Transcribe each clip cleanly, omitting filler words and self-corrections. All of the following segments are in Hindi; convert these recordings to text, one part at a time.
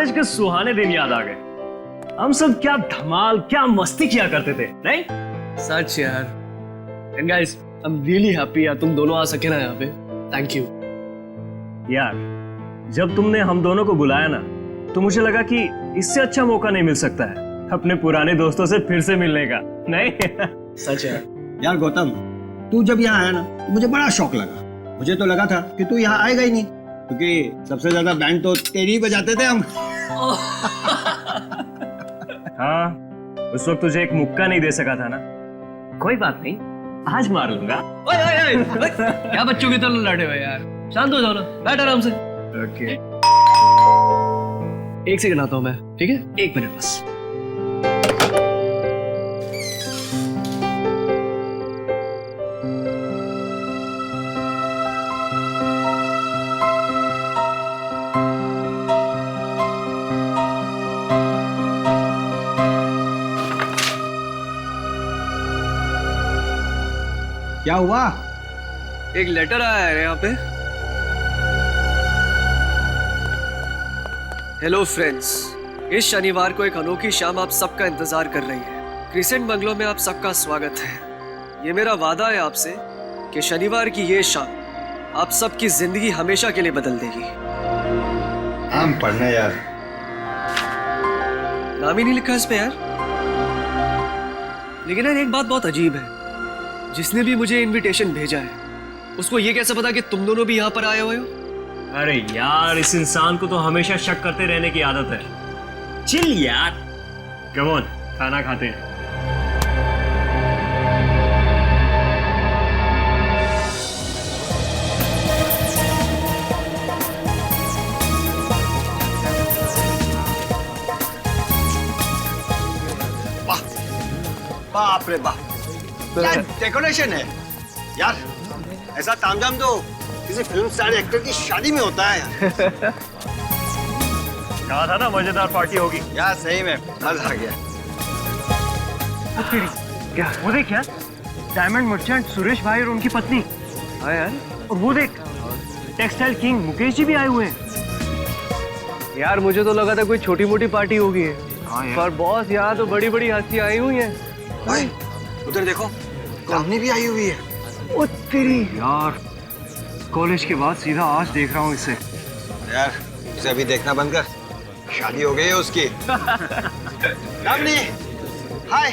कॉलेज के सुहाने दिन याद आ गए। हम सब क्या धमाल, क्या मस्ती किया करते थे, नहीं? सच यार। And guys, I am really happy यार तुम दोनों आ सके ना यहाँ पे। थैंक यू यार, जब तुमने हम दोनों को बुलाया ना, तो मुझे लगा कि इससे अच्छा मौका नहीं मिल सकता है अपने पुराने दोस्तों से फिर से मिलने का, नहीं? सच है यार गौतम, तू जब यहाँ आया ना तो मुझे बड़ा शौक लगा। मुझे तो लगा था कि तू यहाँ आएगा ही नहीं, क्योंकि सबसे ज्यादा बैंड तो तेरी ही बजाते थे हम। हाँ, उस वक्त तुझे एक मुक्का नहीं दे सका था ना। कोई बात नहीं, आज मार लूंगा। ओए ओए ओए क्या बच्चों की तरह लड़े हुए यार, शांत हो जाओ ना, बैठ आराम से। ओके। एक सेकंड आता हूँ मैं, ठीक है? 1 मिनट बस। क्या हुआ? एक लेटर आया है यहाँ पे। हेलो फ्रेंड्स, इस शनिवार को एक अनोखी शाम आप सबका इंतजार कर रही है। क्रिसेंट बंगलो में आप सबका स्वागत है। ये मेरा वादा है आपसे कि शनिवार की ये शाम आप सबकी जिंदगी हमेशा के लिए बदल देगी। हम पढ़ना यार। नाम ही नहीं लिखा इस पे यार। लेकिन यार एक बात बहुत अजीब है, जिसने भी मुझे इनविटेशन भेजा है उसको ये कैसे पता कि तुम दोनों भी यहाँ पर आए हुए हो? अरे यार, इस इंसान को तो हमेशा शक करते रहने की आदत है। चिल यार। कम ऑन, खाना खाते हैं। वाह, बाप रे बाप, क्या डेकोरेशन है यार। ऐसा तामझाम तो किसी फिल्म स्टार एक्टर की शादी में होता है यार। कहा था ना मजेदार पार्टी होगी। यार सही में मजा आ गया। क्या वो देख यार, डायमंड मर्चेंट सुरेश भाई और उनकी पत्नी। हाँ यार। और वो देख, टेक्सटाइल किंग मुकेश जी भी आए हुए हैं। यार मुझे तो लगा था कोई छोटी मोटी पार्टी होगी, हाँ पर बॉस यहाँ तो बड़ी बड़ी हस्ती आई हुई है। भाई उधर देखो, कामनी भी आई हुई है। ओ तेरी यार, कॉलेज के बाद सीधा आज देख रहा हूँ इसे। यार उसे अभी देखना बंद कर, शादी हो गई है उसकी। कामनी, हाय।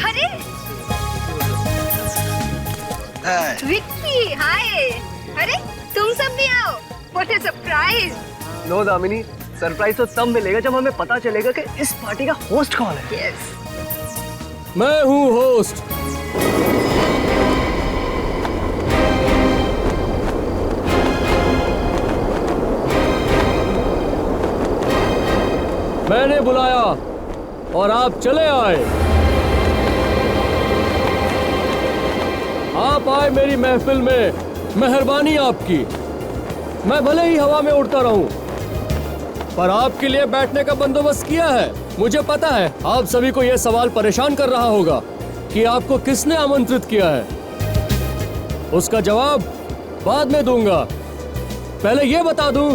अरे विक्की, हाय। अरे तुम सब भी आओ, what a surprise. No Damini, surprise तो तब मिलेगा जब हमें पता चलेगा कि इस पार्टी का होस्ट कौन है। यस, मैं हूँ होस्ट। मैंने बुलाया और आप चले आए। आप आए मेरी महफिल में, मेहरबानी आपकी। मैं भले ही हवा में उड़ता रहूं, पर आपके लिए बैठने का बंदोबस्त किया है। मुझे पता है आप सभी को यह सवाल परेशान कर रहा होगा कि आपको किसने आमंत्रित किया है। उसका जवाब बाद में दूंगा। पहले यह बता दूं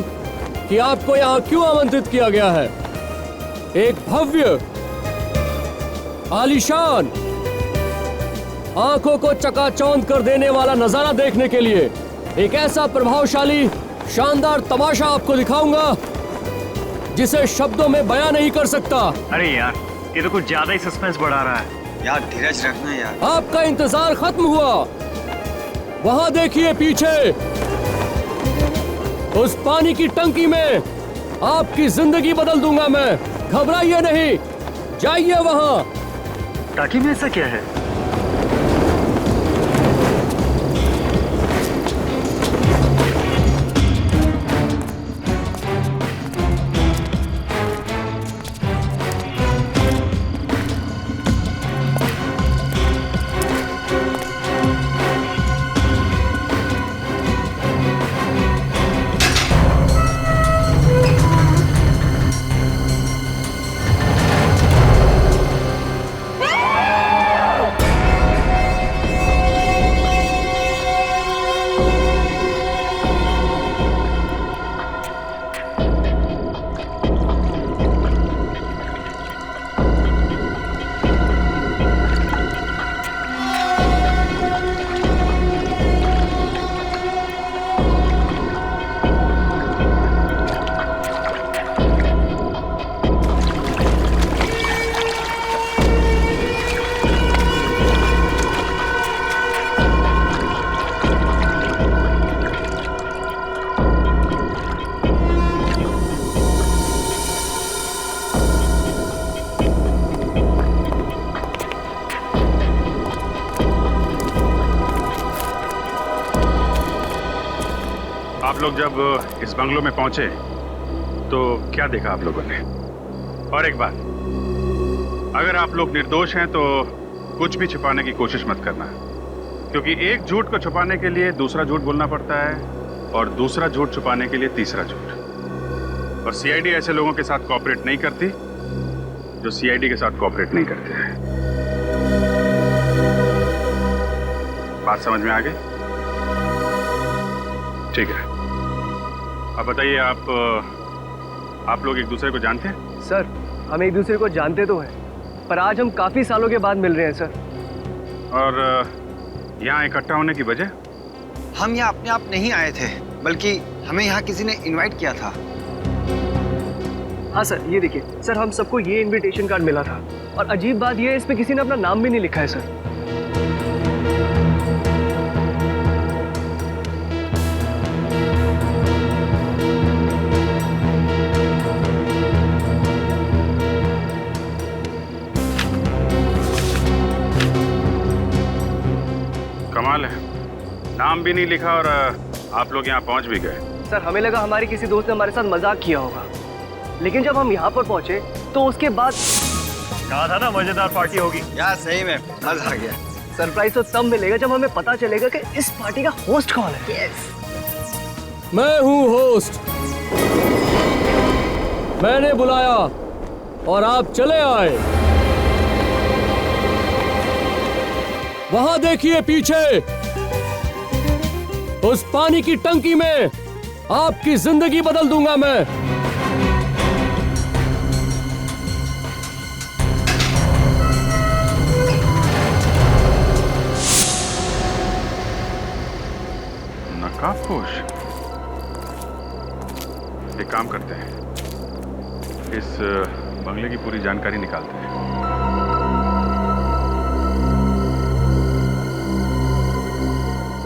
कि आपको यहाँ क्यों आमंत्रित किया गया है। एक भव्य, आलीशान, आंखों को चकाचौंध कर देने वाला नजारा देखने के लिए एक ऐसा प्रभावशाली, शानदार तमाशा आपको दिखाऊंगा जिसे शब्दों में बयां नहीं कर सकता। अरे यार, ये तो कुछ ज्यादा ही सस्पेंस बढ़ा रहा है। यार धीरज रखना यार। आपका इंतजार खत्म हुआ। वहां देखिए पीछे, उस पानी की टंकी में आपकी जिंदगी बदल दूंगा मैं। घबराइए नहीं, जाइए वहां। टाकी में ऐसा क्या है? आप लोग जब इस बंगलों में पहुंचे तो क्या देखा आप लोगों ने? और एक बात, अगर आप लोग निर्दोष हैं तो कुछ भी छुपाने की कोशिश मत करना, क्योंकि एक झूठ को छुपाने के लिए दूसरा झूठ बोलना पड़ता है और दूसरा झूठ छुपाने के लिए तीसरा झूठ। और सीआईडी ऐसे लोगों के साथ कोऑपरेट नहीं करती जो सीआईडी के साथ कोऑपरेट नहीं करते हैं। बात समझ में आ गई? ठीक है, अब बताइए, आप लोग एक दूसरे को जानते हैं? सर, हम एक दूसरे को जानते तो हैं, पर आज हम काफी सालों के बाद मिल रहे हैं सर। और यहाँ इकट्ठा होने की वजह? हम यहाँ अपने आप नहीं आए थे, बल्कि हमें यहाँ किसी ने इनवाइट किया था। हाँ सर, ये देखिए सर, हम सबको ये इनविटेशन कार्ड मिला था और अजीब बात ये है, इसमें किसी ने अपना नाम भी नहीं लिखा है सर। कमाल है, नाम भी नहीं लिखा और आप लोग यहाँ पहुँच भी गए। सर, हमें लगा हमारे किसी दोस्त ने हमारे साथ मजाक किया होगा, लेकिन जब हम यहाँ पर पहुंचे तो उसके बाद कहा था ना मजेदार पार्टी होगी। यार सही में मजा आ गया। सरप्राइज तो तब मिलेगा जब हमें पता चलेगा कि इस पार्टी का होस्ट कौन है। यस। मैं हूँ होस्ट, मैंने बुलाया और आप चले आए। वहां देखिए पीछे, उस पानी की टंकी में आपकी जिंदगी बदल दूंगा मैं। नकाबपोश, एक काम करते हैं, इस बंगले की पूरी जानकारी निकालते हैं।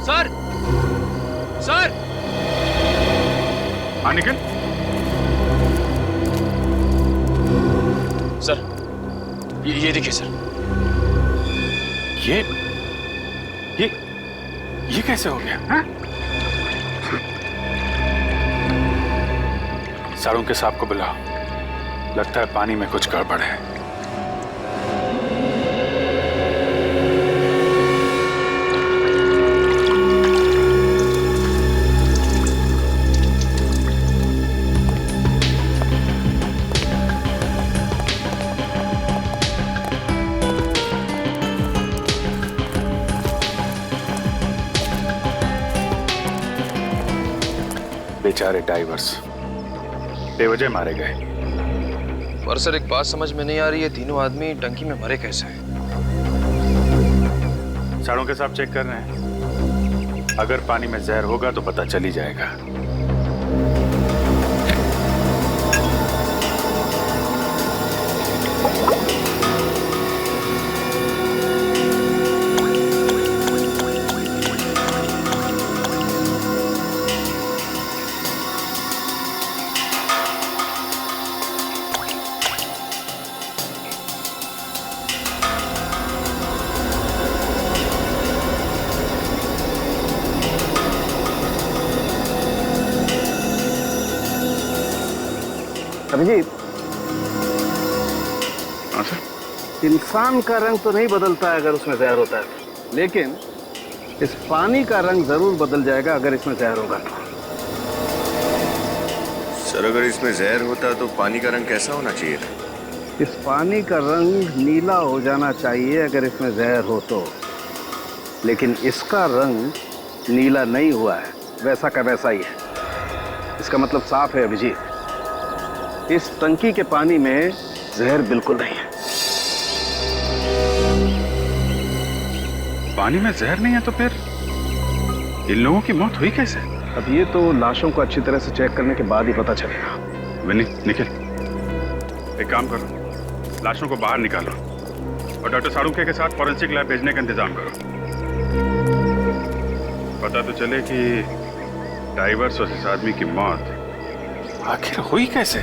सर, सर, हाँ निखिल। सर, ये देखिए सर। ये कैसे हो गया? हाँ? साड़ों के सांप को बुलाओ, लगता है पानी में कुछ गड़बड़ है। बेचारे डाइवर्स बेवजह मारे गए। पर सर, एक बात समझ में नहीं आ रही है, तीनों आदमी टंकी में मरे कैसे? साड़ों के सांप चेक कर रहे हैं, अगर पानी में जहर होगा तो पता चल ही जाएगा। अभिजीत, हाँ सर। इंसान का रंग तो नहीं बदलता है अगर उसमें जहर होता है, लेकिन इस पानी का रंग जरूर बदल जाएगा अगर इसमें जहर होगा तो। सर, अगर इसमें जहर होता तो पानी का रंग कैसा होना चाहिए था? इस पानी का रंग नीला हो जाना चाहिए अगर इसमें जहर हो तो, लेकिन इसका रंग नीला नहीं हुआ है, वैसा का वैसा ही है। इसका मतलब साफ है अभिजीत, इस टंकी के पानी में जहर बिल्कुल नहीं है। पानी में जहर नहीं है तो फिर इन लोगों की मौत हुई कैसे? अब ये तो लाशों को अच्छी तरह से चेक करने के बाद ही पता चलेगा। विनी, निखिल, एक काम करो, लाशों को बाहर निकालो और डॉक्टर साड़ूके के साथ फॉरेंसिक लैब भेजने का इंतजाम करो। पता तो चले कि डाइवर्स और इस आदमी की मौत आखिर हुई कैसे।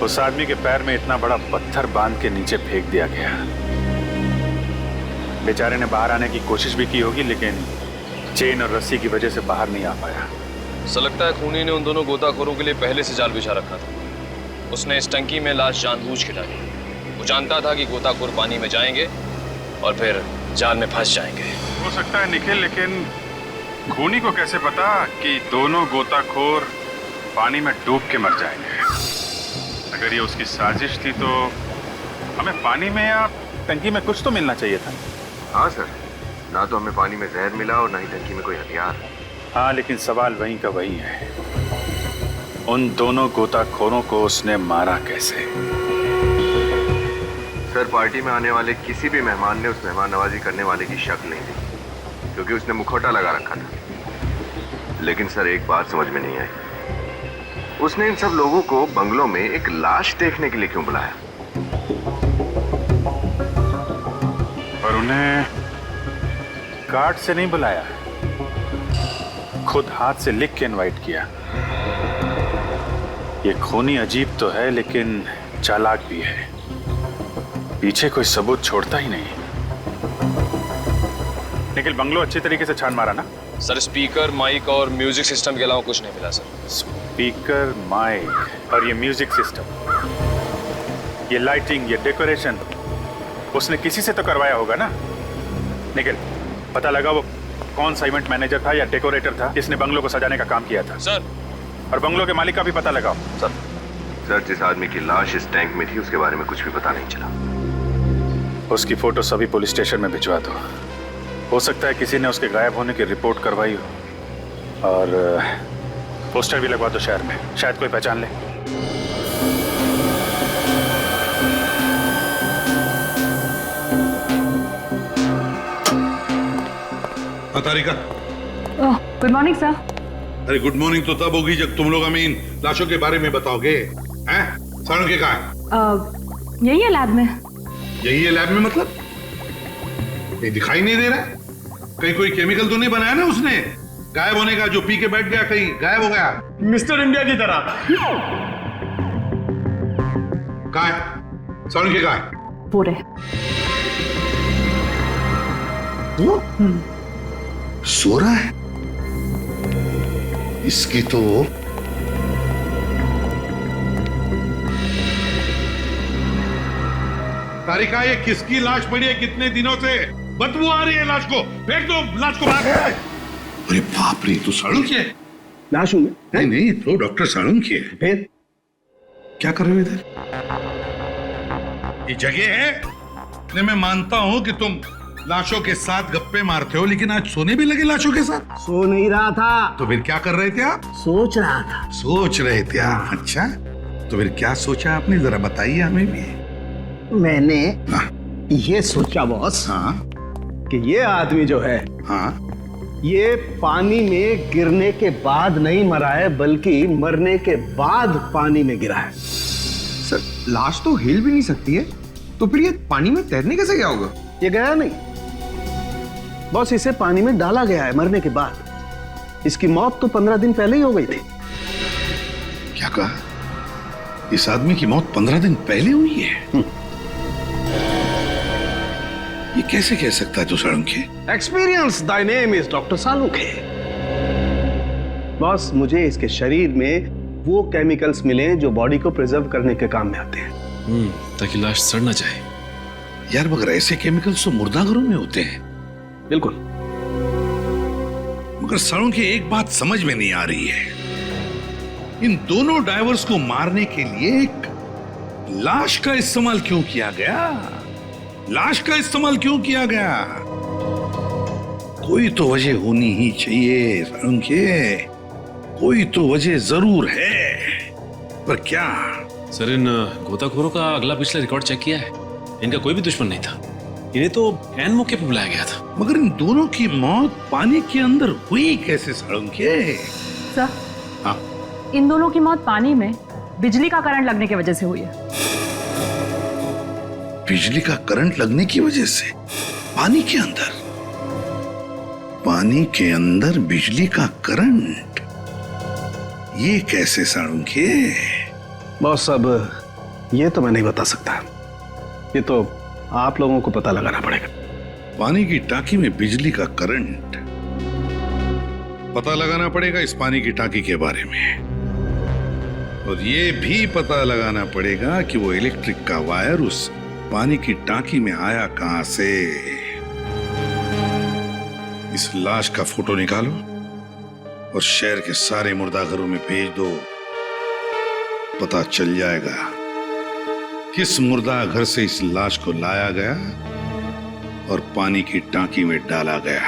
उस आदमी के पैर में इतना बड़ा पत्थर बांध के नीचे फेंक दिया गया। बेचारे ने बाहर आने की कोशिश भी की होगी, लेकिन चेन और रस्सी की वजह से बाहर नहीं आ पाया। ऐसा लगता है खूनी ने उन दोनों गोताखोरों के लिए पहले से जाल बिछा रखा था। उसने इस टंकी में लाश जानबूझ के डाली। वो जानता था कि गोताखोर पानी में जाएंगे और फिर जाल में फंस जाएंगे। हो सकता है निखिल, लेकिन खूनी को कैसे पता कि दोनों गोताखोर पानी में डूब के मर जाएंगे? अगर ये उसकी साजिश थी तो हमें पानी में या टंकी में कुछ तो मिलना चाहिए था। हाँ सर, ना तो हमें पानी में जहर मिला और ना ही टंकी में कोई हथियार। हाँ, लेकिन सवाल वहीं का वही है, उन दोनों गोताखोरों को उसने मारा कैसे? सर, पार्टी में आने वाले किसी भी मेहमान ने उस मेहमान नवाजी करने वाले की शक नहीं दी, क्योंकि उसने मुखौटा लगा रखा था। लेकिन सर, एक बात समझ में नहीं आई, उसने इन सब लोगों को बंगलों में एक लाश देखने के लिए क्यों बुलाया? और उन्हें कार्ड से नहीं बुलाया, खुद हाथ से लिख के इनवाइट किया। ये खूनी अजीब तो है, लेकिन चालाक भी है। पीछे कोई सबूत छोड़ता ही नहीं। निखिल, बंगलो अच्छी तरीके से छान मारा ना? सर, स्पीकर, माइक और म्यूजिक सिस्टम के अलावा कुछ नहीं मिला सर। स्पीकर, माइक और ये म्यूजिक सिस्टम, ये लाइटिंग, ये डेकोरेशन उसने किसी से तो करवाया होगा ना? निखिल, पता लगा वो कौन सा इवेंट मैनेजर था या डेकोरेटर था जिसने बंगलो को सजाने का काम किया था? सर, और बंगलो के मालिक का भी पता लगाओ। सर, जिस आदमी की लाश इस टैंक में थी उसके बारे में कुछ भी पता नहीं चला। उसकी फोटो सभी पुलिस स्टेशन में भिजवा दो। हो सकता है किसी ने उसके गायब होने की रिपोर्ट करवाई हो। और पोस्टर भी लगवा दो शहर में, शायद कोई पहचान ले। तारिका, गुड मॉर्निंग सर। अरे गुड मॉर्निंग तो तब होगी जब तुम लोग हमें इन लाशों के बारे में बताओगे। हैं? सारण के कहाँ है? यही है लैब में। यही है लैब में? मतलब ये दिखाई नहीं दे रहा है। कहीं कोई केमिकल तो नहीं बनाया ना उसने गायब होने का, जो पी के बैठ गया कहीं गायब हो गया? मिस्टर इंडिया की तरह। कहाँ है सारण के? कहाँ है? पूरे वो सो रहा है। इसकी तो तारिका, ये किसकी लाश पड़ी है? कितने दिनों से बदबू आ रही है लाश को। फेंक दो लाश को बाहर। अरे बाप रे, तो साड़ू की है? लाश हूं मैं? नहीं, तो डॉक्टर साड़ू की है। फिर क्या कर रहे हो इधर? ये जगह है? नहीं, मैं मानता हूं कि तुम लाशों के साथ गप्पे मारते हो, लेकिन आज सोने भी लगे लाशों के साथ? सो नहीं रहा था। तो फिर क्या कर रहे थे आप? सोच रहा था। सोच रहे थे आप? अच्छा, तो फिर क्या सोचा आपने, जरा बताइए हमें भी। मैंने हाँ। ये सोचा बॉस, हाँ कि ये आदमी जो है, हाँ, ये पानी में गिरने के बाद नहीं मरा है, बल्कि मरने के बाद पानी में गिरा है। सर, लाश तो हिल भी नहीं सकती है, तो फिर ये पानी में तैरने कैसे गया होगा? ये गया नहीं बॉस, इसे पानी में डाला गया है मरने के बाद। इसकी मौत तो 15 दिन पहले ही हो गई थी। क्या कहा? इस आदमी की मौत 15 दिन पहले हुई है? ये कैसे कह सकता है तू Salunkhe? Experience Dai name is doctor Salunkhe. Boss, मुझे इसके शरीर में वो केमिकल्स मिले जो बॉडी को प्रिजर्व करने के काम में आते हैं। ताकि लाश सड़ ना जाए। यार, मगर ऐसे केमिकल्स तो मुर्दाघरों में होते हैं। बिल्कुल। मगर साळुंखे, एक बात समझ में नहीं आ रही है, इन दोनों डाइवर्स को मारने के लिए एक लाश का इस्तेमाल क्यों किया गया? लाश का इस्तेमाल क्यों किया गया? कोई तो वजह होनी ही चाहिए साळुंखे, कोई तो वजह जरूर है, पर क्या? सर, इन गोताखोरों का अगला पिछला रिकॉर्ड चेक किया है। इनका कोई भी दुश्मन नहीं था। इन्हें तो ऐन मौके पर बुलाया गया था। मगर इन दोनों की मौत पानी के अंदर हुई कैसे साळुंखे? सर, हाँ, इन दोनों की मौत पानी में बिजली का करंट लगने की वजह से हुई है। बिजली का करंट लगने की वजह से पानी के अंदर? पानी के अंदर बिजली का करंट? ये कैसे साळुंखे? बॉस, अब ये तो मैं नहीं बता सकता, ये तो आप लोगों को पता लगाना पड़ेगा। पानी की टांकी में बिजली का करंट, पता लगाना पड़ेगा इस पानी की टांकी के बारे में, और ये भी पता लगाना पड़ेगा कि वो इलेक्ट्रिक का वायर उस पानी की टांकी में आया कहां से। इस लाश का फोटो निकालो और शहर के सारे मुर्दाघरों में भेज दो। पता चल जाएगा किस मुर्दा घर से इस लाश को लाया गया और पानी की टांकी में डाला गया।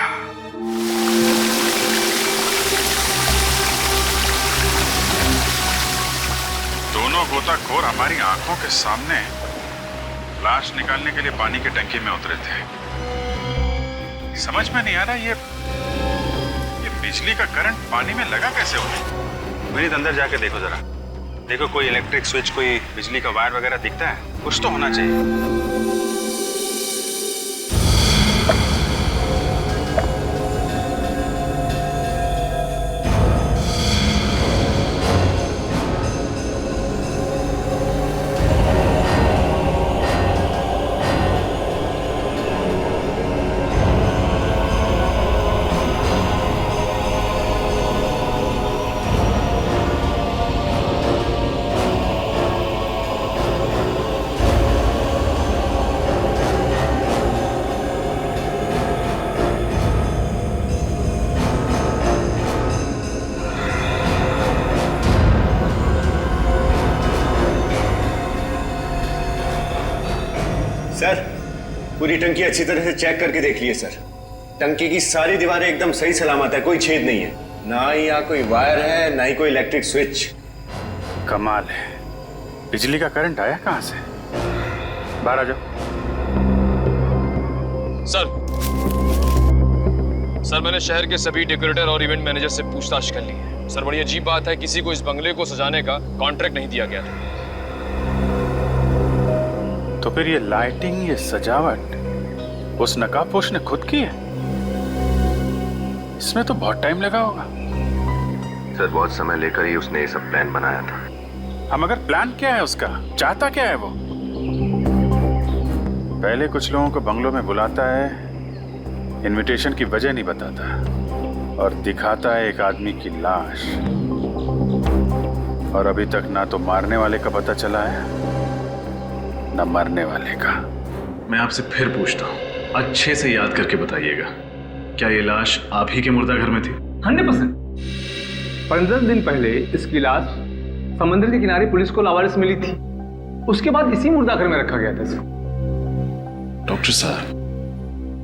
दोनों गोताखोर हमारी आंखों के सामने लाश निकालने के लिए पानी की टंकी में उतरे थे। समझ में नहीं आ रहा ये बिजली का करंट पानी में लगा कैसे हो। विनीत अंदर जाके देखो जरा, देखो कोई इलेक्ट्रिक स्विच, कोई बिजली का वायर वगैरह दिखता है? कुछ तो होना चाहिए। सर, पूरी टंकी अच्छी तरह से चेक करके देख लिए सर। टंकी की सारी दीवारें एकदम सही सलामत है, कोई छेद नहीं है, ना ही यहाँ कोई वायर है, ना ही कोई इलेक्ट्रिक स्विच। कमाल है, बिजली का करंट आया कहां से? बाहर आ जाओ। सर मैंने शहर के सभी डेकोरेटर और इवेंट मैनेजर से पूछताछ कर ली है। सर बड़ी अजीब बात है, किसी को इस बंगले को सजाने का कॉन्ट्रैक्ट नहीं दिया गया था। तो फिर ये लाइटिंग, ये सजावट उस नकाबपोश ने खुद की है? इसमें तो बहुत टाइम लगा होगा। सर बहुत समय लेकर ही उसने ये सब प्लान बनाया था। हम अगर प्लान क्या है उसका, चाहता क्या है वो? पहले कुछ लोगों को बंगलों में बुलाता है, इनविटेशन की वजह नहीं बताता और दिखाता है एक आदमी की लाश, और अभी तक ना तो मारने वाले का पता चला है न मरने वाले का। मैं आपसे फिर पूछता हूँ, अच्छे से याद करके बताइएगा, क्या ये लाश आप ही के मुर्दा घर में थी? 100%। 15 दिन पहले इसकी लाश समुद्र के किनारे पुलिस को लावारिस मिली थी, उसके बाद इसी मुर्दा घर में रखा गया था इसको। डॉक्टर साहब,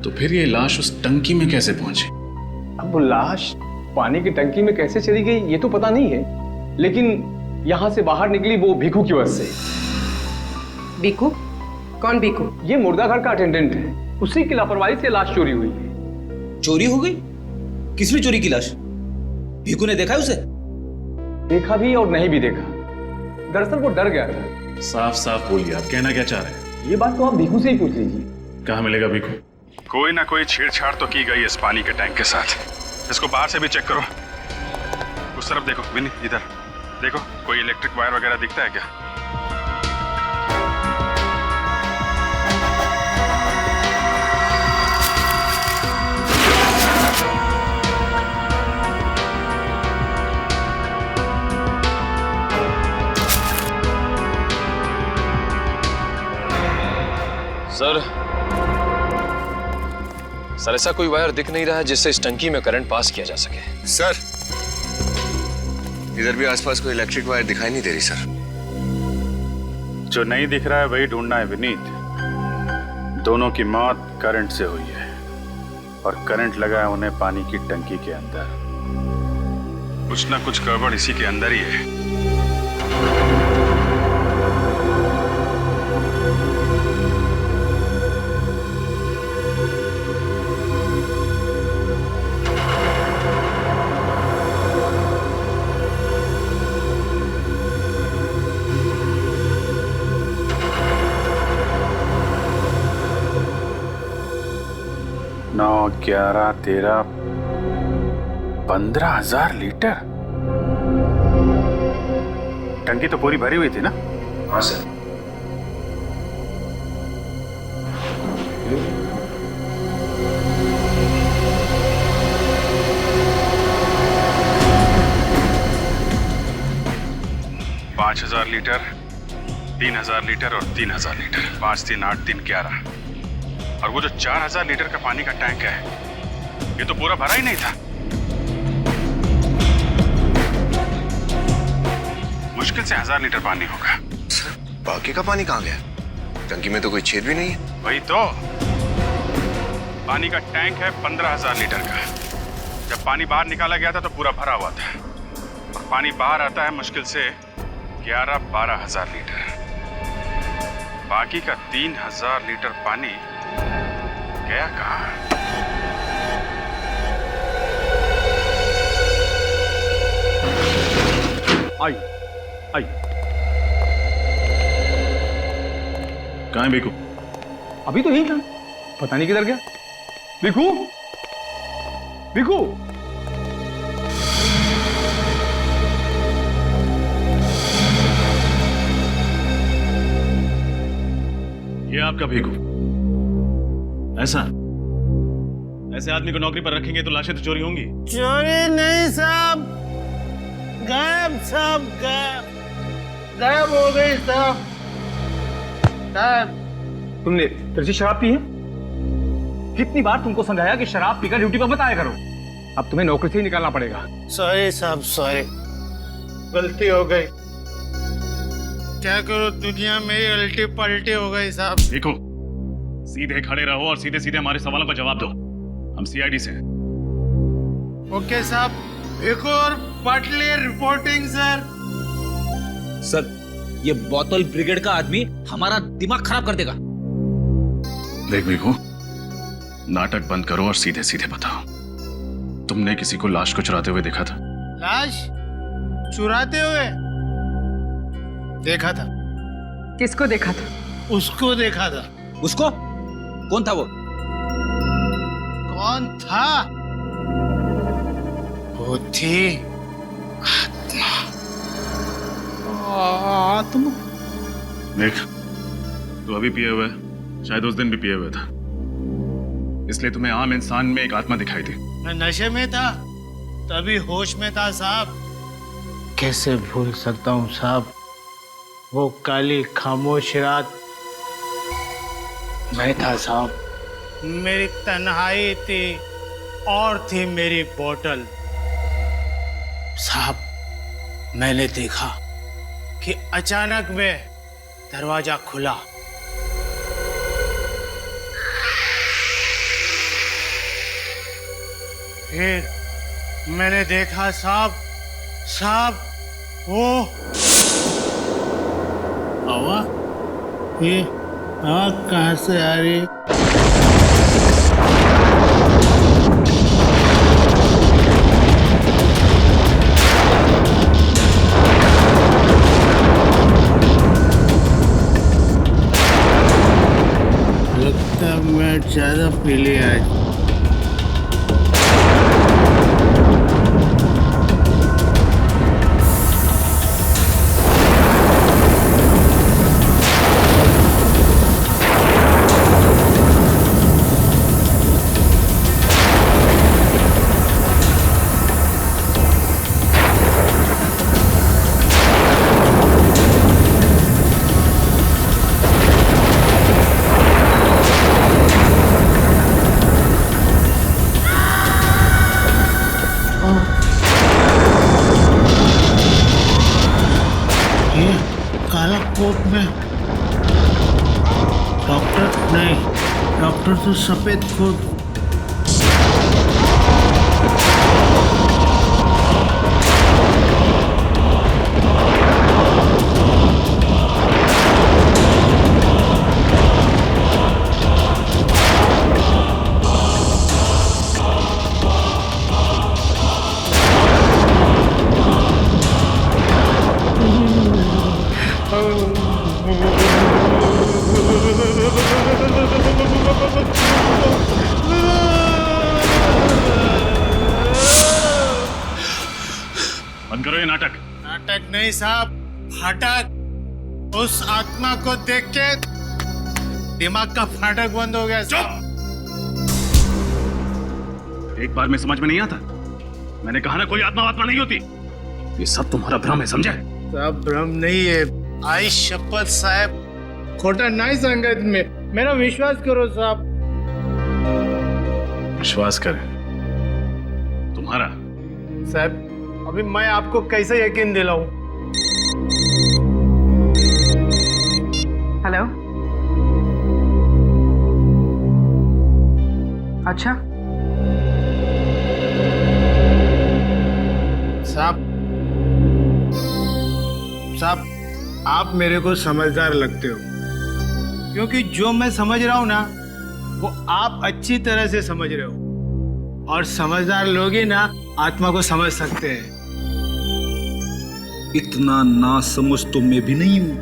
तो फिर ये लाश उस टंकी में कैसे पहुंची? अब वो लाश पानी की टंकी में कैसे चली गई ये तो पता नहीं है, लेकिन यहां से बाहर निकली वो भीखू की वजह से। भीखू? कौन भीखू? ये मुर्दा घर का अटेंडेंट है, उसी की लापरवाही से लाश चोरी हुई है। चोरी हो गई? किसने चोरी की लाश? भीखू ने देखा है उसे? देखा भी और नहीं भी देखा, दरअसल वो डर गया था। साफ साफ बोलिए, आप कहना क्या चाह रहे हैं? ये बात तो आप भीखू से ही पूछ लीजिए। कहाँ मिलेगा भीखू? कोई ना कोई छेड़छाड़ तो की गई इस पानी के टैंक के साथ। इसको बाहर से भी चेक करो। उस तरफ देखो विनी, इधर देखो, कोई इलेक्ट्रिक वायर वगैरह दिखता है क्या? सर ऐसा कोई वायर दिख नहीं रहा है जिससे इस टंकी में करंट पास किया जा सके। सर इधर भी आसपास कोई इलेक्ट्रिक वायर दिखाई नहीं दे रही सर। जो नहीं दिख रहा है वही ढूंढना है विनीत। दोनों की मौत करंट से हुई है और करंट लगा है उन्हें पानी की टंकी के अंदर। कुछ ना कुछ गड़बड़ इसी के अंदर ही है। नौ 11 13 15,000 लीटर। टंकी तो पूरी भरी हुई थी ना? हाँ सर। 5,000 लीटर, 3,000 लीटर और 3,000 लीटर। 5, 3, 8, 3, 11। और वो जो 4,000 लीटर का पानी का टैंक है, ये तो पूरा भरा ही नहीं था। मुश्किल से 1,000 लीटर पानी होगा। सर, बाकी का पानी कहाँ गया? टंकी में तो कोई छेद भी नहीं है। वही तो, पानी का टैंक है 15,000 लीटर का। जब पानी बाहर निकाला गया था तो पूरा भरा हुआ था, और पानी बाहर आता है मुश्किल से 11-12,000 लीटर। बाकी का 3,000 लीटर पानी गया कहाँ? आई कहाँ है बीकू? अभी तो यही था, पता नहीं किधर गया। बीकू, बीकू, ये आपका भीखू। ऐसा ऐसे आदमी को नौकरी पर रखेंगे तो लाशें तो चोरी होंगी। चोरी नहीं साहब, गायब साहब, गायब हो गई साहब। तुमने तरसी शराब पी है? कितनी बार तुमको समझाया कि शराब पीकर ड्यूटी पर मत आया करो। अब तुम्हें नौकरी से ही निकालना पड़ेगा। सॉरी साहब, सॉरी, गलती हो गई। क्या करो, दुनिया में उल्टी पलटी हो गई साहब। देखो, सीधे खड़े रहो और सीधे सीधे हमारे सवालों का जवाब दो। हम सीआईडी से हैं। ओके साहब, एक और पटली रिपोर्टिंग सर। सर, ये बोतल ब्रिगेड का आदमी हमारा दिमाग खराब कर देगा। देख भीखू, नाटक बंद करो और सीधे सीधे बताओ, तुमने किसी को लाश को चुराते हुए देखा था? लाश चुराते हुए देखा था। किसको देखा था? उसको देखा था। उसको? कौन था वो? कौन था? वो थी आत्मा। देख, तू अभी पिए हुए, शायद उस दिन भी पिए हुए था, इसलिए तुम्हें आम इंसान में एक आत्मा दिखाई दी। मैं नशे में था, तभी होश में था साहब। कैसे भूल सकता हूँ साहब, वो काली खामोश रात मैं था साहब। मेरी तन्हाई थी और थी मेरी बोतल साहब। मैंने देखा कि अचानक में दरवाजा खुला। फिर मैंने देखा साहब वो हवा, ये आग कहाँ से आ रही? लगता मैं ज्यादा पी लिया आज। काला कोट में डॉक्टर नहीं, डॉक्टर तो सफेद कोट। बंद करो ये नाटक। नाटक नहीं साहब, फाटक। उस आत्मा को देख के दिमाग का फाटक बंद हो गया। चुप! एक बार में समझ में नहीं आता? मैंने कहा ना, कोई आत्मा वात्मा नहीं होती। ये सब तुम्हारा भ्रम है, समझे? साहब भ्रम नहीं है, आई शपथ साहब, खोटा नहीं संगत में, मेरा विश्वास करो साहब। विश्वास करें तुम्हारा? साहब अभी मैं आपको कैसे यकीन दिलाऊं? हेलो, अच्छा साहब आप मेरे को समझदार लगते हो, क्योंकि जो मैं समझ रहा हूं ना वो आप अच्छी तरह से समझ रहे हो, और समझदार लोग ही ना आत्मा को समझ सकते हैं। इतना ना समझ तो मैं भी नहीं हूं।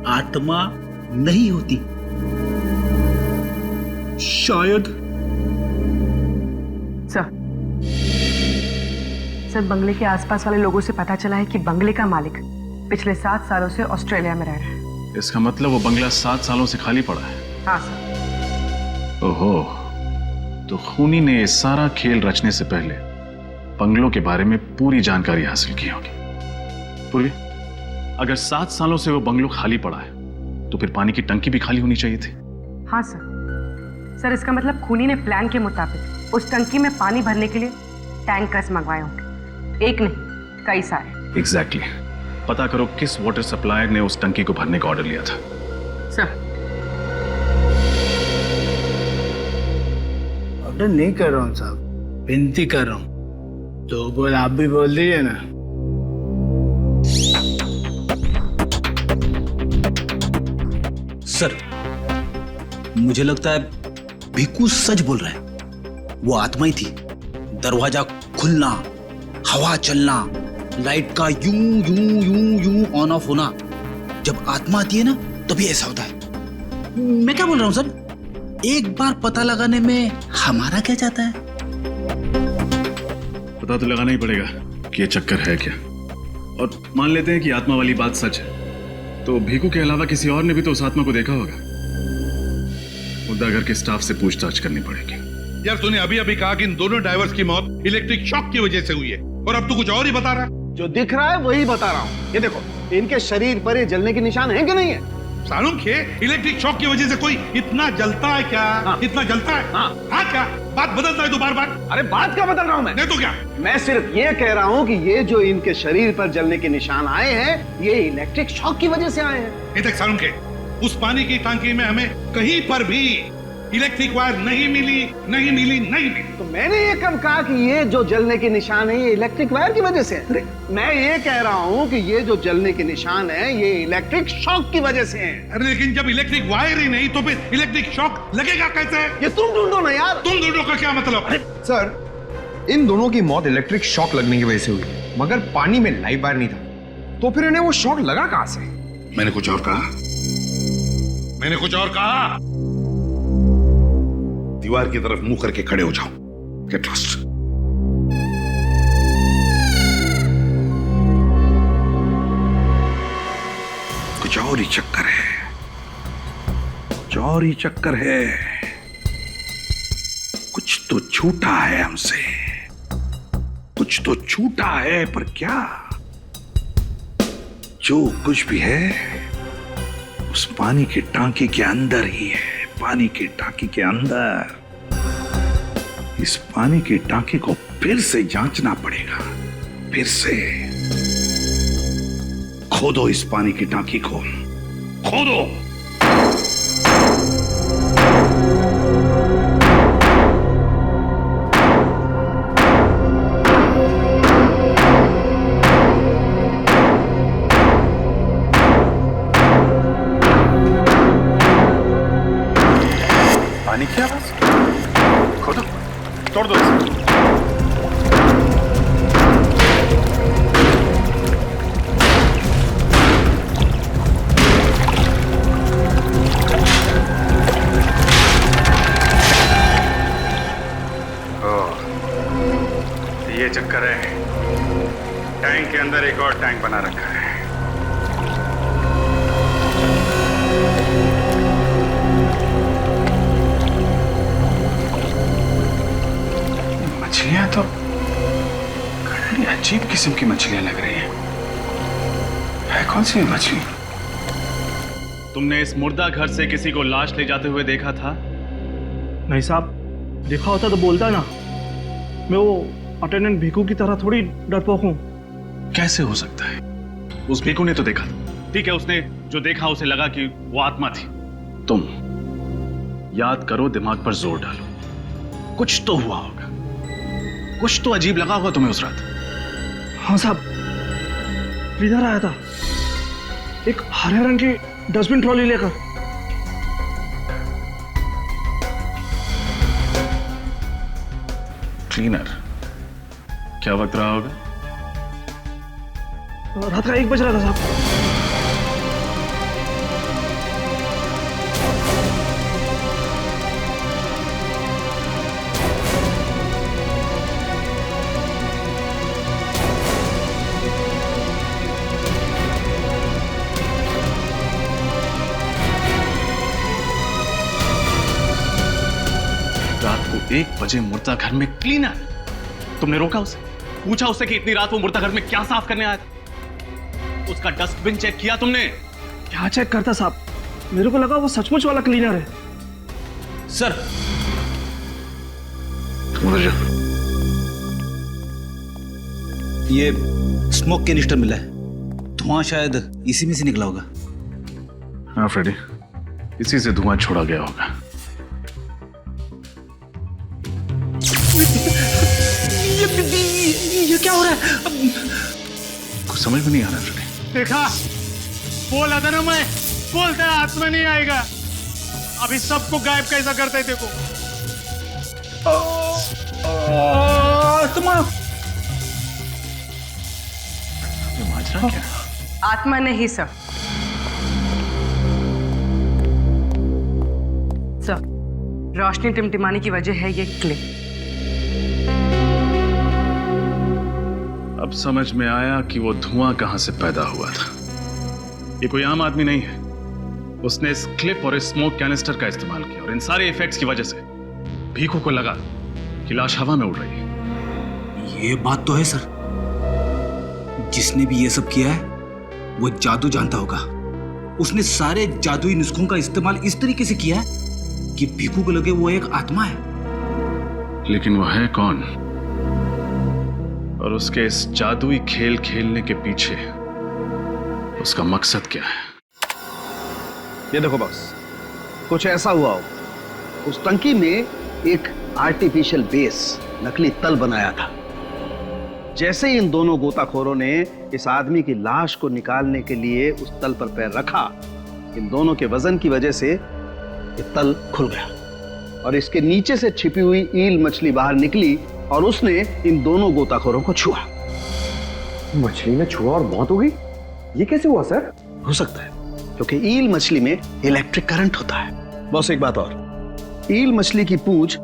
आत्मा नहीं होती, शायद। सर बंगले के आसपास वाले लोगों से पता चला है कि बंगले का मालिक पिछले 7 सालों से ऑस्ट्रेलिया में रह रहा है। इसका मतलब वो बंगला 7 सालों से खाली पड़ा है? हाँ सर। ओहो, तो खूनी ने ये सारा खेल रचने से पहले बंगलों के बारे में पूरी जानकारी हासिल की होगी। पूर्वी, अगर 7 सालों से वो बंगलो खाली पड़ा है तो फिर पानी की टंकी भी खाली होनी चाहिए थी। हाँ सर, इसका मतलब खूनी ने प्लान के मुताबिक उस टंकी में पानी भरने के लिए टैंकर्स मंगवाए होंगे, एक नहीं कई सारे। एग्जैक्टली। पता करो किस वाटर सप्लायर ने उस टंकी को भरने का ऑर्डर लिया था। सर ऑर्डर नहीं कर रहा हूँ साहब, विनती कर रहा हूँ, तो बोल आप भी बोल दीजिए ना। सर मुझे लगता है भिक्कू सच बोल रहा है। वो आत्मा ही थी। दरवाजा खुलना, हवा चलना, लाइट का यूं यूं यूं यूं ऑन ऑफ होना, जब आत्मा आती है ना तभी ऐसा होता है। मैं क्या बोल रहा हूं सर, एक बार पता लगाने में हमारा क्या जाता है? पता तो लगाना ही पड़ेगा कि ये चक्कर है क्या, और मान लेते हैं कि आत्मा वाली बात सच है, तो भीकू के अलावा किसी और ने भी तो उस आत्मा को देखा होगा। मुद्दा घर के स्टाफ से पूछताछ करनी पड़ेगी। यार तूने अभी अभी कहा कि इन दोनों ड्राइवर्स की मौत इलेक्ट्रिक शॉक की वजह से हुई है, और अब तू कुछ और ही बता रहा है। जो दिख रहा है वही बता रहा हूँ। ये देखो, इनके शरीर पर ये जलने के निशान हैं कि नहीं है? सालूम खे, इलेक्ट्रिक शॉक की वजह से कोई इतना जलता है क्या? हाँ। इतना जलता है? हाँ क्या बात बदलता है तो बार बार? अरे बात क्या बदल रहा हूँ मैं? नहीं तो क्या? मैं सिर्फ ये कह रहा हूँ कि ये जो इनके शरीर पर जलने के निशान आए हैं, ये इलेक्ट्रिक शॉक की वजह से आए हैं। देख सालूम खे, उस पानी की टांकी में हमें कहीं पर भी इलेक्ट्रिक वायर नहीं मिली। तो मैंने ये कब कहा कि ये जो जलने के निशान है ये इलेक्ट्रिक वायर की वजह से है? मैं ये कह रहा हूँ कि ये जो जलने के निशान है ये इलेक्ट्रिक शॉक की वजह से है। अरे लेकिन जब इलेक्ट्रिक वायर ही नहीं तो फिर इलेक्ट्रिक शॉक लगेगा कैसे? ये तुम ढूंढो ना यार। तुम ढूंढो का क्या मतलब? सर इन दोनों की मौत इलेक्ट्रिक शॉक लगने की वजह से हुई, मगर पानी में लाइव वायर नहीं था, तो फिर इन्हें वो शॉक लगा कहां से? मैंने कुछ और कहा। दीवार की तरफ मुंह करके खड़े हो जाओ। Get lost. कुछ और ही चक्कर है, कुछ तो छूटा है हमसे, कुछ तो छूटा है, पर क्या? जो कुछ भी है उस पानी की टांकी के अंदर ही है। पानी की टांकी के अंदर। इस पानी की टांकी को फिर से जांचना पड़ेगा, फिर से। खोदो इस पानी की टांकी को, खोदो। पानी क्या बस? खोदो, तोड़ दो इसे। ये चक्कर है, टैंक के अंदर एक और टैंक बना रखा है। मछलियां तो बड़ी अजीब किस्म की मछलियां लग रही हैं। कौन सी मछली? तुमने इस मुर्दा घर से किसी को लाश ले जाते हुए देखा था? नहीं साहब, देखा होता तो बोलता ना। मैं वो अटेंडेंट भीखू की तरह थोड़ी डरपोक हूँ। कैसे हो सकता है? उस भीखू ने तो देखा था। ठीक है, उसने जो देखा उसे लगा कि वो आत्मा थी। तुम याद करो, दिमाग पर जोर डालो। कुछ तो हुआ होगा, कुछ तो अजीब लगा होगा तुम्हें उस रात। हाँ साहब, क्लीनर आया था एक हरे रंग की डस्टबिन ट्रॉली लेकर। क्लीनर? क्या वक्त रहा होगा? रात का 1 बज रहा था साहब। रात को 1 बजे मुर्दा घर में क्लीनर? तुमने रोका उसे? पूछा उससे कि इतनी रात वो मुर्दा घर में क्या साफ करने आया था? उसका डस्टबिन चेक किया तुमने? क्या चेक करता साहब, मेरे को लगा वो सचमुच वाला क्लीनर है। सर, ये स्मोक कैनिस्टर मिला है, धुआं शायद इसी में से निकला होगा। हाँ फ्रेडी, इसी से धुआं छोड़ा गया होगा। ये क्या हो रहा है? कुछ समझ में नहीं आ रहा फ्रेडी। देखा, बोला था ना मैं, बोलता है हाथ में नहीं आएगा। अभी सबको गायब कैसा करते थे को। माजरा क्या? आत्मा नहीं सर। सर, रोशनी टिमटिमाने की वजह है ये क्लिप। अब समझ में आया कि वो धुआं कहां से पैदा हुआ था। ये कोई आम आदमी नहीं है। उसने इस क्लिप और इस स्मोक कैनिस्टर का इस्तेमाल किया और इन सारे इफेक्ट्स की वजह से भीखू को लगा कि लाश हवा में उड़ रही है। ये बात तो है सर, जिसने भी ये सब किया है वो जादू जानता होगा। उसने सारे जादुई नुस्खों का इस्तेमाल इस तरीके से किया है कि भीखू को लगे वो एक आत्मा है। लेकिन वो है कौन? और उसके इस जादुई खेल खेलने के पीछे उसका मकसद क्या है? ये देखो बॉस, कुछ ऐसा हुआ हो। उस टंकी में एक आर्टिफिशियल बेस, नकली तल बनाया था। जैसे ही इन दोनों गोताखोरों ने इस आदमी की लाश को निकालने के लिए उस तल पर पैर रखा, इन दोनों के वजन की वजह से ये तल खुल गया और इसके नीचे से छिपी हुई ईल मछली बाहर निकली और उसने इन दोनों गोताखोरों को छुआ। मछली ने छुआ और मौत हो गई? ये कैसे हुआ सर? हो सकता है क्योंकि ईल मछली में इलेक्ट्रिक करंट होता है। बस एक बात और, ईल मछली की पूंछ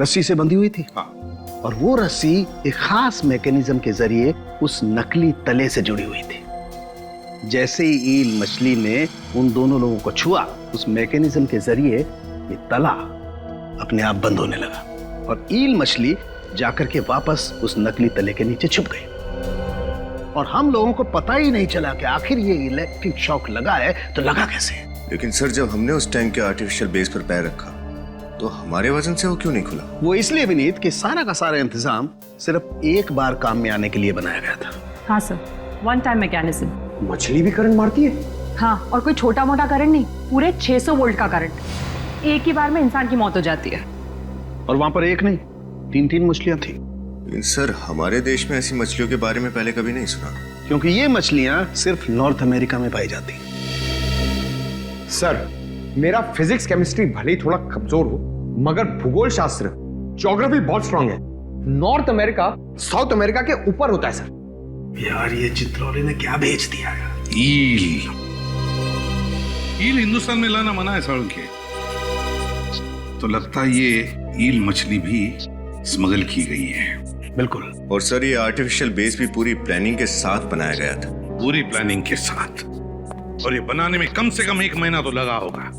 रस्सी से बंधी हुई थी। और वो रस्सी एक खास मैकेनिज्म के जरिए उस नकली तले से जुड़ी हुई थी। जैसे ही ईल मछली ने उन दोनों लोगों को छुआ, उस मैकेनिज्म के जरिए ये तला अपने आप बंद होने लगा और ईल मछली जाकर के वापस उस नकली तले के नीचे छुप गई। और हम लोगों को पता ही नहीं चला कि आखिर ये इलेक्ट्रिक शॉक लगा है तो लगा कैसे। लेकिन सर, जब हमने उस टैंक के आर्टिफिशियल बेस पर पैर रखा तो हमारे वजन से वो क्यों नहीं खुला? वो इसलिए विनीत कि सारा का सारा इंतजाम सिर्फ एक बार काम में आने के लिए बनाया गया था। हाँ सर, वन टाइम मैकेनिज्म। मछली भी करंट मारती है? हाँ, और कोई छोटा मोटा करंट नहीं, पूरे 600 वोल्ट का करंट। एक ही बार में इंसान की मौत हो जाती है। और वहां पर एक नहीं, 3-3 मछलियां थी। सर, हमारे देश में ऐसी मछलियों के बारे में पहले कभी नहीं सुना, क्योंकि ये मछलियां सिर्फ नॉर्थ अमेरिका में पाई जाती। सर, मेरा फिजिक्स केमिस्ट्री भले ही थोड़ा कमजोर हो, मगर भूगोल शास्त्र, ज्योग्राफी बहुत स्ट्रांग है। नॉर्थ अमेरिका साउथ अमेरिका के ऊपर होता है सर। यार, ये चित्रौली ने क्या भेज दिया है? ईल हिंदुस्तान में लाना मना है साड़ू के। तो लगता है ये ईल मछली भी स्मगल की गई है। बिल्कुल। और सर, ये आर्टिफिशियल बेस भी पूरी प्लानिंग के साथ बनाया गया था। पूरी प्लानिंग के साथ। और ये बनाने में कम से कम 1 महीना तो लगा होगा।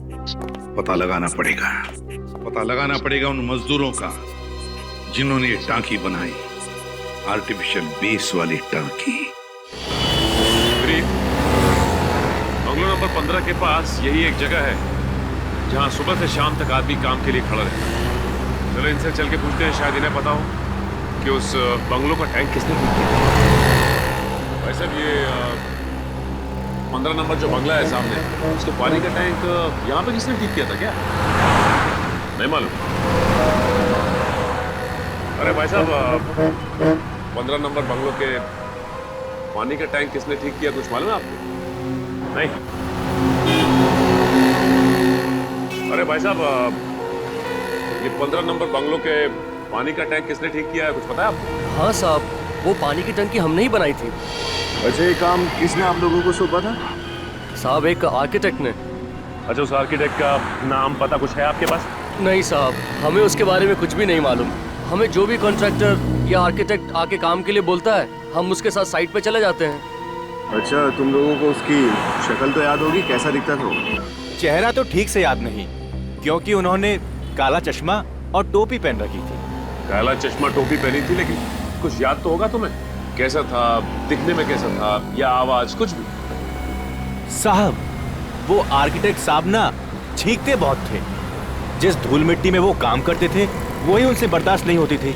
पता लगाना पड़ेगा उन मजदूरों का जिन्होंने ये टांकी बनाई, आर्टिफिशियल बेस वाली टांकी। नंबर 15 के पास यही एक जगह है जहां सुबह से शाम तक आदमी काम के लिए खड़ा रहता है। चलो इनसे चल के पूछते हैं, शायद इन्हें पता हो कि उस बंगलों का टैंक किसने ठीक किया। भाई साहब, ये 15 नंबर जो बंगला है सामने, उसके पानी का टैंक यहाँ पे किसने ठीक किया था क्या? नहीं मालूम। अरे भाई साहब, 15 नंबर बंगलों के पानी का टैंक किसने ठीक किया, कुछ मालूम है आपको? नहीं। अरे भाई साहब, ये 15 नंबर बंगलों के पानी का टैंक किसने ठीक किया है, कुछ पता है आपको? हाँ साहब, वो पानी की टंकी हमने ही बनाई थी। अच्छा, ये काम किसने आप लोगों को सौंपा था? साहब, एक आर्किटेक्ट ने। अच्छा, उस आर्किटेक्ट का नाम पता कुछ है आपके पास? नहीं साहब, हमें उसके बारे में कुछ भी नहीं मालूम। हमें जो भी कॉन्ट्रैक्टर या आर्किटेक्ट आके काम के लिए बोलता है, हम उसके साथ साइट पे चले जाते हैं। अच्छा, तुम लोगों को उसकी शक्ल तो याद होगी, कैसा दिखता था वो? चेहरा तो ठीक से याद नहीं, क्योंकि उन्होंने काला चश्मा और टोपी पहन रखी थी। काला चश्मा टोपी पहनी थी, लेकिन कुछ याद तो होगा तुम्हें? कैसा था, दिखने में कैसा था, या आवाज, कुछ भी? साहब, वो आर्किटेक्ट साहब ना छींकते बहुत थे। जिस धूल मिट्टी में वो काम करते थे, वही उनसे बर्दाश्त नहीं होती थी।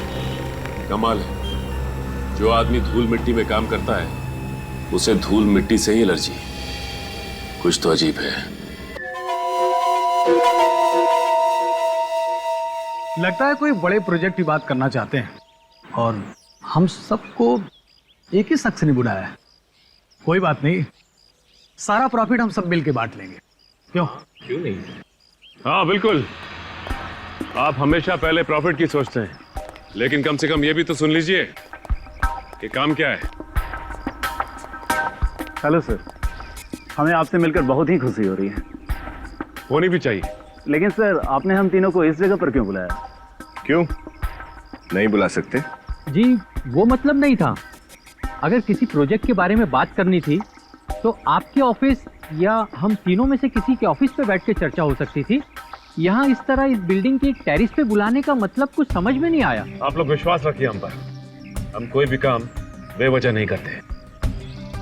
कमाल है, जो आदमी धूल मिट्टी में काम करता है उसे धूल मिट्टी से ही एलर्जी। कुछ तो अजीब है। लगता है कोई बड़े प्रोजेक्ट की बात करना चाहते हैं और हम सबको एक ही शख्स ने बुलाया है। कोई बात नहीं, सारा प्रॉफिट हम सब मिल के बांट लेंगे। क्यों क्यों नहीं? हाँ बिल्कुल, आप हमेशा पहले प्रॉफिट की सोचते हैं, लेकिन कम से कम ये भी तो सुन लीजिए कि काम क्या है। हेलो सर, हमें आपसे मिलकर बहुत ही खुशी हो रही है। होनी भी चाहिए। लेकिन सर, आपने हम तीनों को इस जगह पर क्यों बुलाया? क्यों नहीं बुला सकते? जी, वो मतलब नहीं था। अगर किसी प्रोजेक्ट के बारे में बात करनी थी तो आपके ऑफिस या हम तीनों में से किसी के ऑफिस पे बैठ के चर्चा हो सकती थी। यहाँ इस तरह इस बिल्डिंग के एक टेरिस पे बुलाने का मतलब कुछ समझ में नहीं आया। आप लोग विश्वास रखिए हम पर, हम कोई भी काम बेवजह नहीं करते।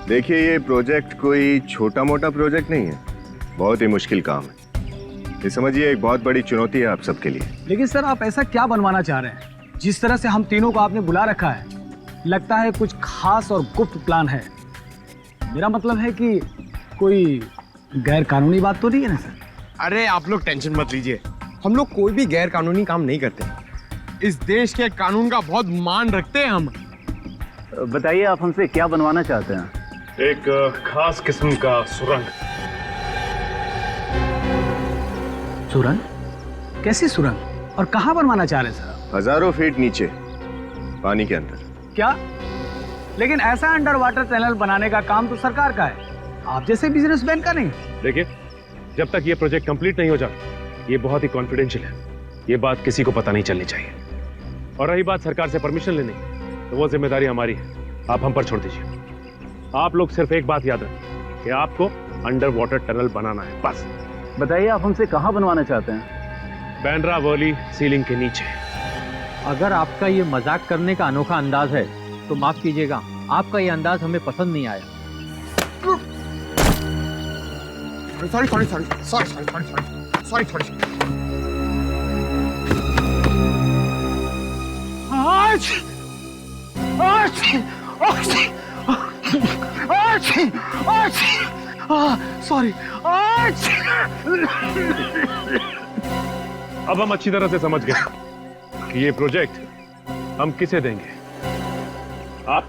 देखिए, ये प्रोजेक्ट कोई छोटा मोटा प्रोजेक्ट नहीं है, बहुत ही मुश्किल काम है। ये समझिए एक बहुत बड़ी चुनौती है आप सबके लिए। लेकिन सर, आप ऐसा क्या बनवाना चाह रहे हैं? जिस तरह से हम तीनों को आपने बुला रखा है, लगता है कुछ खास और गुप्त प्लान है। मेरा मतलब है कि कोई गैर कानूनी बात तो नहीं है ना सर? अरे आप लोग टेंशन मत लीजिए, हम लोग कोई भी गैर कानूनी काम नहीं करते। इस देश के कानून का बहुत मान रखते हैं हम। बताइए, आप हमसे क्या बनवाना चाहते हैं? एक खास किस्म का सुरंग। सुरंग? कैसी सुरंग और कहाँ बनवाना चाह रहे हैं सर? हजारों फीट नीचे पानी के अंदर। क्या? लेकिन ऐसा अंडर वाटर टनल बनाने का काम तो सरकार का है, आप जैसे बिजनेसमैन का नहीं। देखिए, जब तक ये प्रोजेक्ट कंप्लीट नहीं हो जाता, ये बहुत ही कॉन्फिडेंशियल है, ये बात किसी को पता नहीं चलनी चाहिए। और रही बात सरकार से परमिशन लेने की, तो वो जिम्मेदारी हमारी है, आप हम पर छोड़ दीजिए। आप लोग सिर्फ एक बात याद रखें कि आपको अंडर वाटर टनल बनाना है, बस। बताइए, आप हमसे कहाँ बनवाना चाहते हैं? बैंड्रा वैली सीलिंग के नीचे। अगर आपका ये मजाक करने का अनोखा अंदाज है तो माफ कीजिएगा, आपका ये अंदाज हमें पसंद नहीं आया। Sorry sorry sorry sorry sorry sorry sorry sorry sorry. Sorry. अब हम अच्छी तरह से समझ गए कि ये प्रोजेक्ट हम किसे देंगे। आप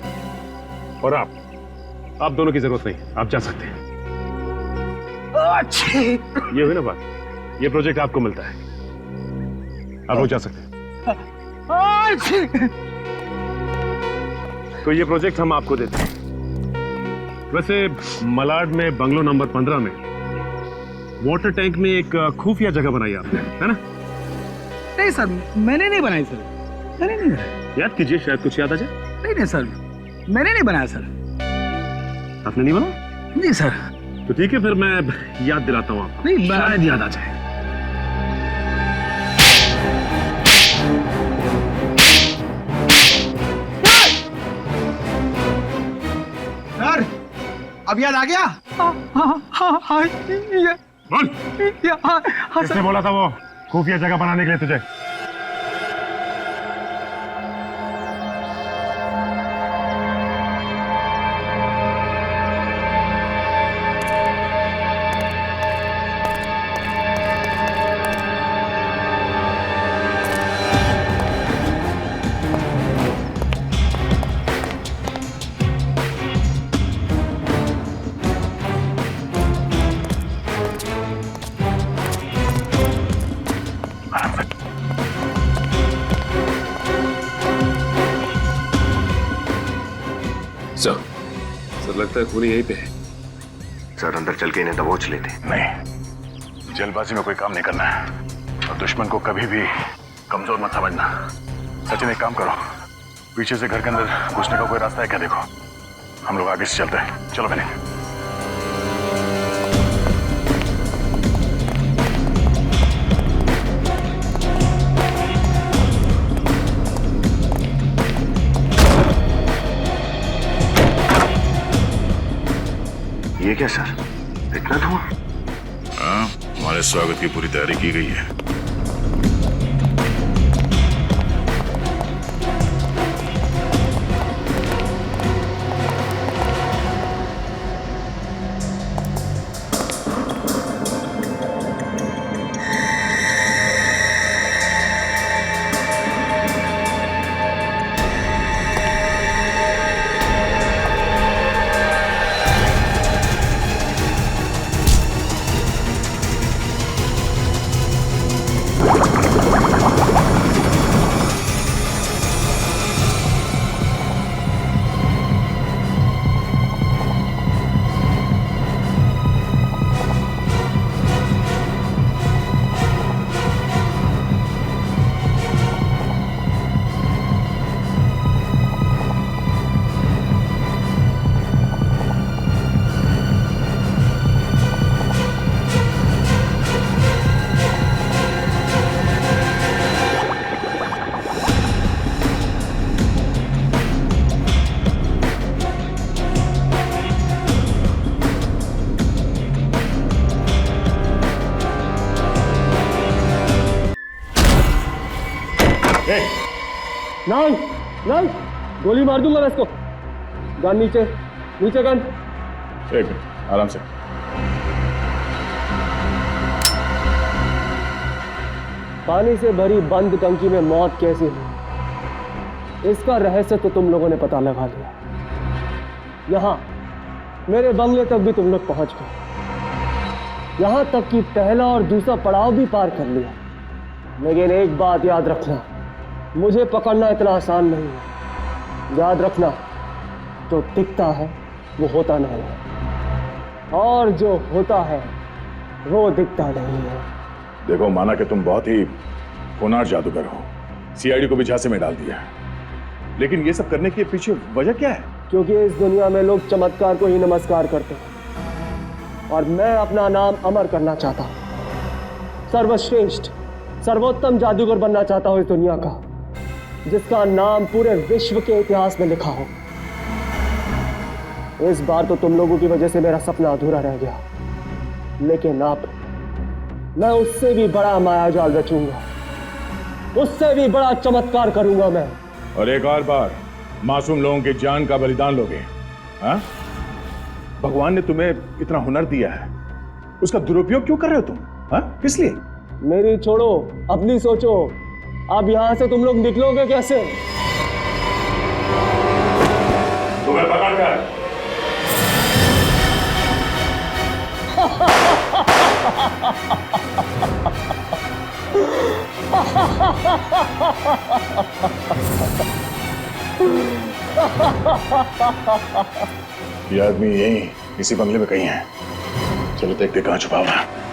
और आप दोनों की जरूरत नहीं, आप जा सकते हैं। ये हुई ना बात, ये प्रोजेक्ट आपको मिलता है, आप लोग जा सकते हैं। तो ये प्रोजेक्ट हम आपको देते हैं। वैसे मलाड में बंगलो नंबर 15 में वाटर टैंक में एक खुफिया जगह बनाई आपने, है ना? नहीं सर, मैंने नहीं बनाई सर, मैंने नहीं बनाई। याद कीजिए, शायद कुछ याद आ जाए। नहीं सर, मैंने नहीं बनाया सर। आपने नहीं बनाया? नहीं सर। तो ठीक है, फिर मैं याद दिलाता हूँ आपको। नहीं, शायद याद आ जाए। सर, अब याद आ गया? बोल किसने बोला था वो खुफिया जगह बनाने के लिए तुझे? सर लगता है खूनी यहीं पे है। सर अंदर चल के इन्हें दबोच लेते। नहीं, जल्दबाजी में कोई काम नहीं करना है और दुश्मन को कभी भी कमजोर मत समझना। सचिन एक काम करो, पीछे से घर के अंदर घुसने का कोई रास्ता है क्या देखो। हम लोग आगे से चलते हैं। चलो मैंने ये क्या सर, इतना धुआं? हाँ, हमारे स्वागत की पूरी तैयारी की गई है। नहीं नहीं, गोली मार दूंगा मैं इसको। गन नीचे, नीचे गन। एक मिनट, आराम से। पानी से भरी बंद टंकी में मौत कैसी हुई, इसका रहस्य तो तुम लोगों ने पता लगा लिया। यहाँ मेरे बंगले तक भी तुम लोग पहुंच गए, यहाँ तक कि पहला और दूसरा पड़ाव भी पार कर लिया। लेकिन एक बात याद रखना, मुझे पकड़ना इतना आसान नहीं है। याद रखना, जो दिखता है वो होता नहीं है, और जो होता है वो दिखता नहीं है। देखो, माना कि तुम बहुत ही होनहार जादूगर हो, सीआईडी को भी झांसे में डाल दिया, लेकिन ये सब करने के पीछे वजह क्या है? क्योंकि इस दुनिया में लोग चमत्कार को ही नमस्कार करते हैं, और मैं अपना नाम अमर करना चाहता हूं। सर्वश्रेष्ठ, सर्वोत्तम जादूगर बनना चाहता हूं इस दुनिया का, जिसका नाम पूरे विश्व के इतिहास में लिखा हो। इस बार तो तुम लोगों की वजह से मेरा सपना अधूरा रह गया, लेकिन अब मैं उससे भी बड़ा मायाजाल रचूंगा, उससे भी बड़ा चमत्कार करूंगा मैं। और एक और बार मासूम लोगों की जान का बलिदान लोगे? हाँ? भगवान ने तुम्हें इतना हुनर दिया है, उसका दुरुपयोग क्यों कर रहे हो तुम? हाँ? किस लिए? मेरी छोड़ो, अपनी सोचो। अब यहां से तुम लोग निकलोगे कैसे? तुम्हें पकड़कर ये आदमी यहीं इसी बंगले में कहीं है। चलो देखते कहां छुपा हुआ है।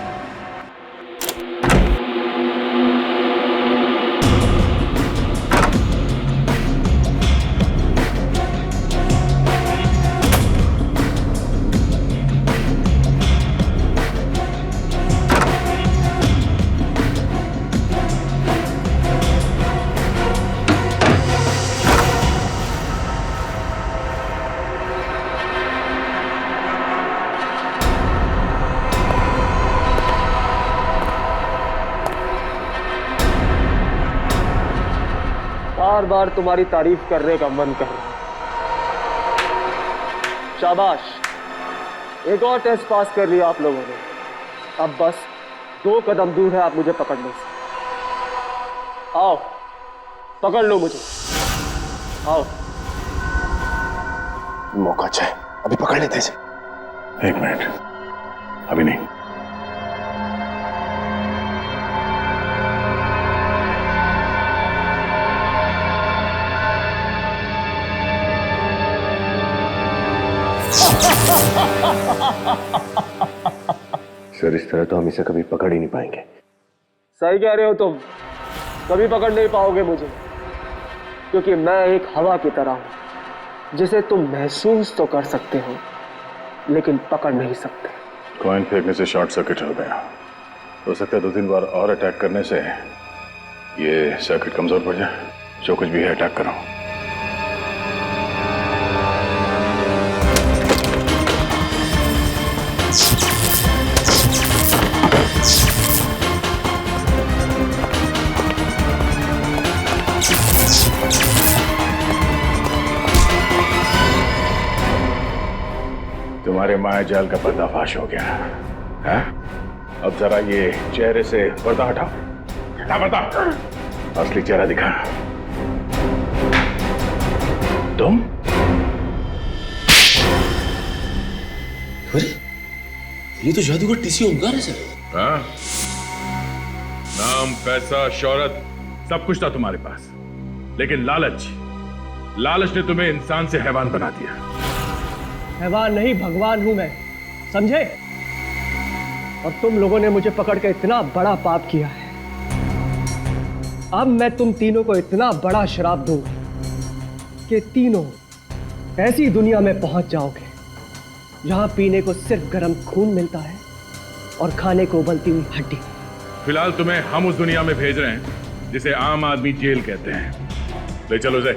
बार बार तुम्हारी तारीफ करने का मन कर रहा है। शाबाश, एक और टेस्ट पास कर लिया आप लोगों ने। अब बस 2 कदम दूर है आप मुझे पकड़ने से। आओ, पकड़ लो मुझे, आओ। मौका अच्छा है, अभी पकड़ लेते हैं इसे। 1 मिनट, अभी नहीं। सर, इस तरह तो हम इसे कभी पकड़ ही नहीं पाएंगे। सही कह रहे हो तुम, कभी पकड़ नहीं पाओगे मुझे, क्योंकि मैं एक हवा की तरह हूं जिसे तुम महसूस तो कर सकते हो लेकिन पकड़ नहीं सकते। कॉइन फेंकने से शॉर्ट सर्किट हो गया। हो सकता है 2-3 बार और अटैक करने से ये सर्किट कमजोर पड़ जाए। जो कुछ भी है अटैक करो। तुम्हारे माया जाल का पर्दाफाश हो गया है? अब जरा ये चेहरे से पर्दा हटाओ। हटा पर्दा, असली चेहरा दिखा। तुम? अरे, ये तो जादूगर टीसी ओमकार है सर। हाँ? नाम, पैसा, शोहरत सब कुछ था तुम्हारे पास, लेकिन लालच ने तुम्हें इंसान से हैवान बना दिया। हैवान नहीं, भगवान हूं मैं, समझे? और तुम लोगों ने मुझे पकड़ के इतना बड़ा पाप किया है। अब मैं तुम तीनों को इतना बड़ा श्राप दूंगा कि तीनों ऐसी दुनिया में पहुंच जाओगे जहां पीने को सिर्फ गर्म खून मिलता है और खाने को उबलती हुई हड्डी। फिलहाल तुम्हें हम उस दुनिया में भेज रहे हैं जिसे आम आदमी जेल कहते हैं। ले चलो इसे।